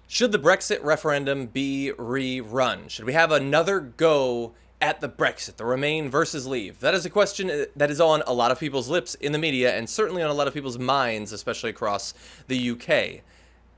Should the Brexit referendum be rerun? Should we have another go at the Brexit, the Remain versus Leave? That is a question that is on a lot of people's lips in the media and certainly on a lot of people's minds, especially across the UK.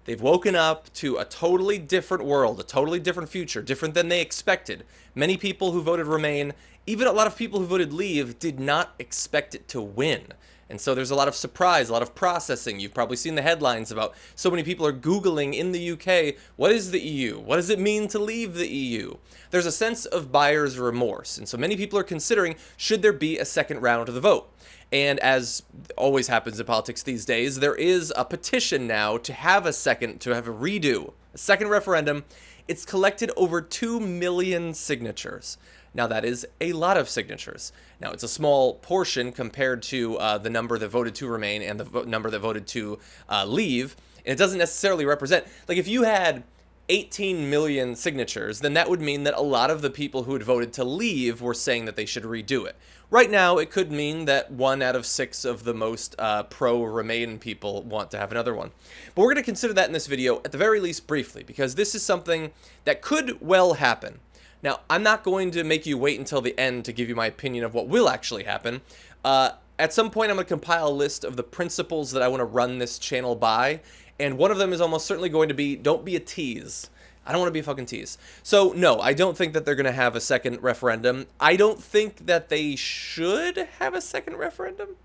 They've woken up to a totally different world, a totally different future, different than they expected. Many people who voted Remain, even a lot of people who voted Leave, did not expect it to win. And so there's a lot of surprise, a lot of processing. You've probably seen the headlines about so many people are Googling in the UK, what is the EU? What does it mean to leave the EU? There's a sense of buyer's remorse. And so many people are considering, should there be a second round of the vote? And as always happens in politics these days, there is a petition now to have a redo, a second referendum. It's collected over 2 million signatures. Now, that is a lot of signatures. Now, it's a small portion compared to the number that voted to Remain and the number that voted to Leave. And it doesn't necessarily represent, like, if you had 18 million signatures, then that would mean that a lot of the people who had voted to Leave were saying that they should redo it. Right now, it could mean that 1 out of 6 of the most pro-Remain people want to have another one. But we're going to consider that in this video, at the very least briefly, because this is something that could well happen. Now, I'm not going to make you wait until the end to give you my opinion of what will actually happen. At some point, I'm going to compile a list of the principles that I want to run this channel by, and one of them is almost certainly going to be, don't be a tease. I don't want to be a fucking tease. So, no, I don't think that they're going to have a second referendum. I don't think that they should have a second referendum.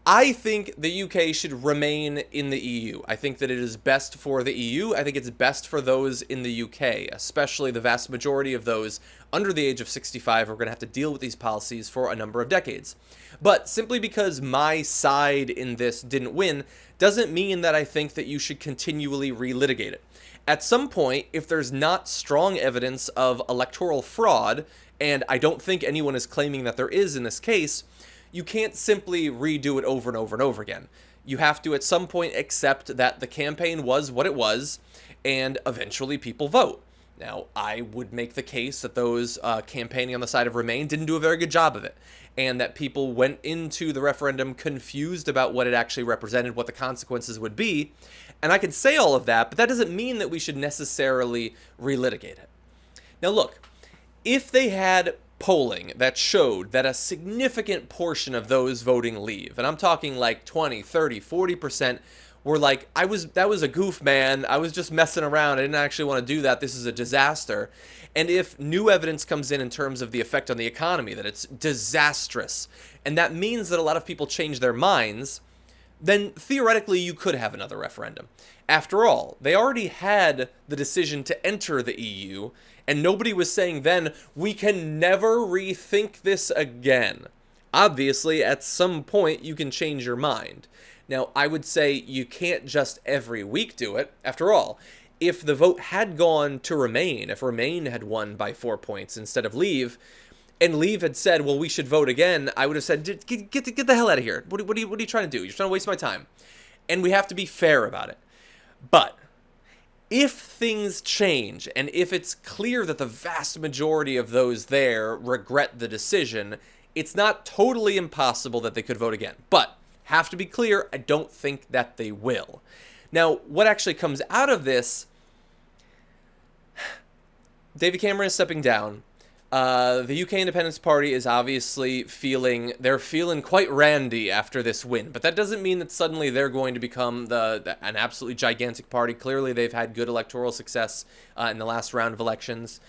I think the UK should remain in the EU. I think that it is best for the EU. I think it's best for those in the UK, especially the vast majority of those under the age of 65 who are going to have to deal with these policies for a number of decades. But simply because my side in this didn't win doesn't mean that I think that you should continually relitigate it. At some point, if there's not strong evidence of electoral fraud, and I don't think anyone is claiming that there is in this case, you can't simply redo it over and over and over again. You have to at some point accept that the campaign was what it was, and eventually people vote. Now, I would make the case that those campaigning on the side of Remain didn't do a very good job of it, and that people went into the referendum confused about what it actually represented, what the consequences would be. And I can say all of that, but that doesn't mean that we should necessarily relitigate it. Now look, if they had polling that showed that a significant portion of those voting Leave, and I'm talking like 20, 30, 40%, were like, that was a goof, man. I was just messing around. I didn't actually want to do that. This is a disaster. And if new evidence comes in terms of the effect on the economy, that it's disastrous, and that means that a lot of people change their minds, then theoretically you could have another referendum. After all, they already had the decision to enter the EU, and nobody was saying then, we can never rethink this again. Obviously, at some point, you can change your mind. Now, I would say you can't just every week do it. After all, if the vote had gone to Remain, if Remain had won by 4 points instead of Leave, and Leave had said, well, we should vote again, I would have said, get the hell out of here. What are you trying to do? You're trying to waste my time. And we have to be fair about it. But if things change, and if it's clear that the vast majority of those there regret the decision, it's not totally impossible that they could vote again. But, have to be clear, I don't think that they will. Now, what actually comes out of this, David Cameron is stepping down. The UK Independence Party is obviously feeling quite randy after this win, but that doesn't mean that suddenly they're going to become an absolutely gigantic party. Clearly, they've had good electoral success in the last round of elections.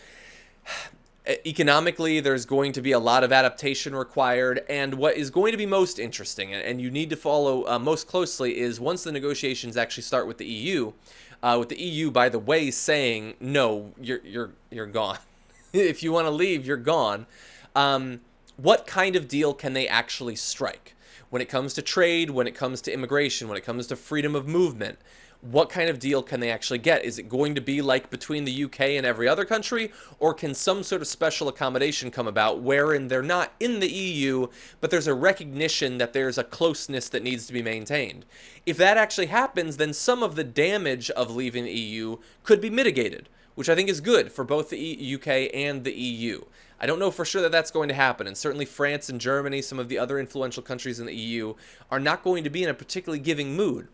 Economically, there's going to be a lot of adaptation required, and what is going to be most interesting, and you need to follow most closely, is once the negotiations actually start with the EU, by the way, saying, no, you're gone. If you want to leave, you're gone. What kind of deal can they actually strike? When it comes to trade, when it comes to immigration, when it comes to freedom of movement, what kind of deal can they actually get? Is it going to be like between the UK and every other country, or can some sort of special accommodation come about wherein they're not in the EU, but there's a recognition that there's a closeness that needs to be maintained? If that actually happens, then some of the damage of leaving the EU could be mitigated, which I think is good for both the UK and the EU. I don't know for sure that that's going to happen, and certainly France and Germany, some of the other influential countries in the EU, are not going to be in a particularly giving mood.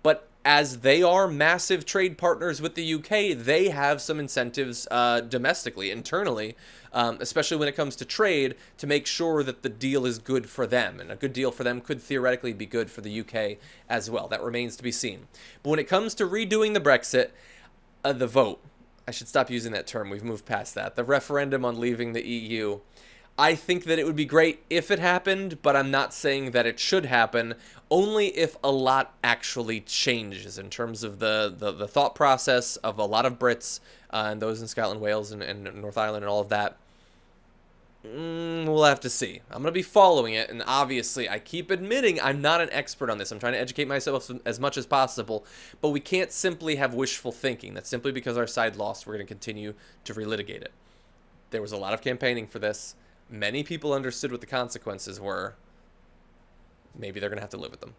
But as they are massive trade partners with the UK, they have some incentives domestically, internally, especially when it comes to trade, to make sure that the deal is good for them. And a good deal for them could theoretically be good for the UK as well. That remains to be seen. But when it comes to redoing the Brexit, the vote, I should stop using that term. We've moved past that. The referendum on leaving the EU. I think that it would be great if it happened, but I'm not saying that it should happen, only if a lot actually changes in terms of the thought process of a lot of Brits and those in Scotland, Wales, and North Ireland and all of that. We'll have to see. I'm going to be following it, and obviously I keep admitting I'm not an expert on this. I'm trying to educate myself as much as possible, but we can't simply have wishful thinking. That's simply because our side lost. We're going to continue to relitigate it. There was a lot of campaigning for this. Many people understood what the consequences were. Maybe they're going to have to live with them.